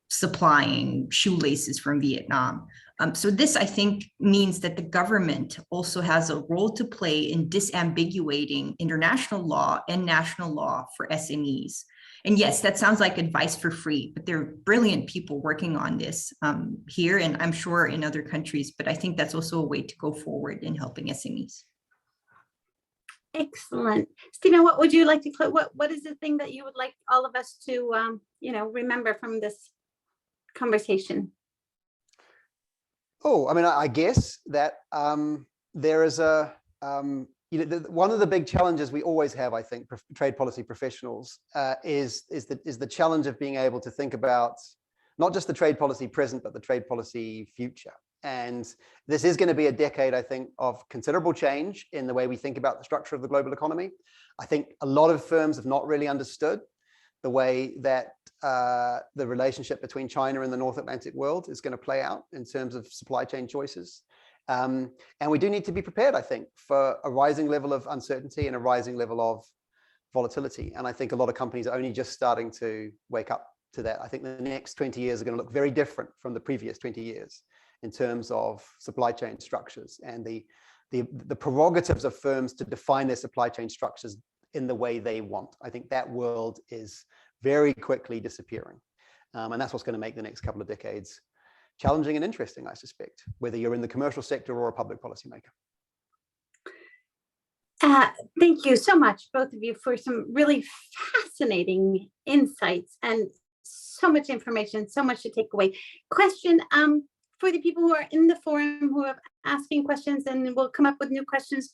supplying shoelaces from Vietnam. So this, I think, means that the government also has a role to play in disambiguating international law and national law for SMEs. And yes, that sounds like advice for free, but there are brilliant people working on this here, and I'm sure in other countries, but I think that's also a way to go forward in helping SMEs. Excellent. Stina, what would you like to, what is the thing that you would like all of us to, remember from this conversation? Oh, I mean, I guess that there is one of the big challenges we always have, I think, trade policy professionals is the challenge of being able to think about not just the trade policy present, but the trade policy future. And this is going to be a decade, I think, of considerable change in the way we think about the structure of the global economy. I think a lot of firms have not really understood the way that the relationship between China and the North Atlantic world is going to play out in terms of supply chain choices. And we do need to be prepared, I think, for a rising level of uncertainty and a rising level of volatility. And I think a lot of companies are only just starting to wake up to that. I think the next 20 years are going to look very different from the previous 20 years in terms of supply chain structures and the prerogatives of firms to define their supply chain structures in the way they want. I think that world is very quickly disappearing. And that's what's going to make the next couple of decades challenging and interesting, I suspect, whether you're in the commercial sector or a public policymaker. Thank you so much, both of you, for some really fascinating insights and so much information, so much to take away. Question for the people who are in the forum who are asking questions and will come up with new questions.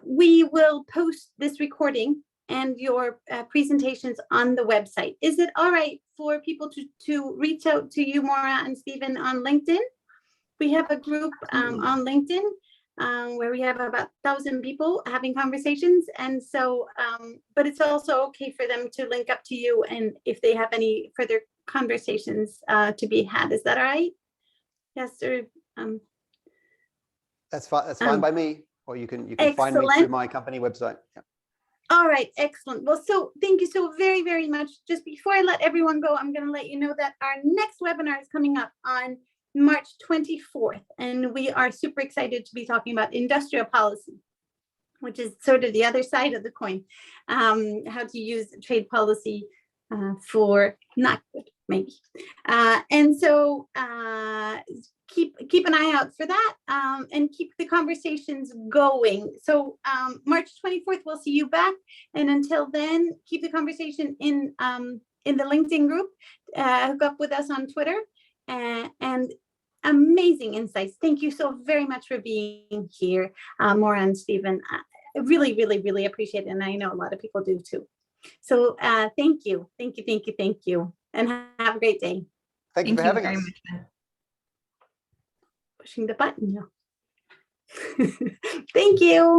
We will post this recording and your presentations on the website. Is it all right for people to reach out to you, Maura and Stephen, on LinkedIn? We have a group on LinkedIn where we have about 1,000 people having conversations. And so, but it's also okay for them to link up to you and if they have any further conversations to be had. Is that all right? Yes, sir. That's fine. That's fine by me. Or you can find me through my company website. Yeah. All right, excellent. Well, so thank you so very, very much. Just before I let everyone go, I'm going to let you know that our next webinar is coming up on March 24th, and we are super excited to be talking about industrial policy, which is sort of the other side of the coin, how to use trade policy for not good, maybe. And so keep an eye out for that and keep the conversations going. So March 24th, we'll see you back. And until then, keep the conversation in the LinkedIn group, hook up with us on Twitter, and amazing insights. Thank you so very much for being here, Maura and Stephen. I really, really, really appreciate it. And I know a lot of people do too. So thank you. And have a great day. Thank you for having us. Pushing the button now. Thank you.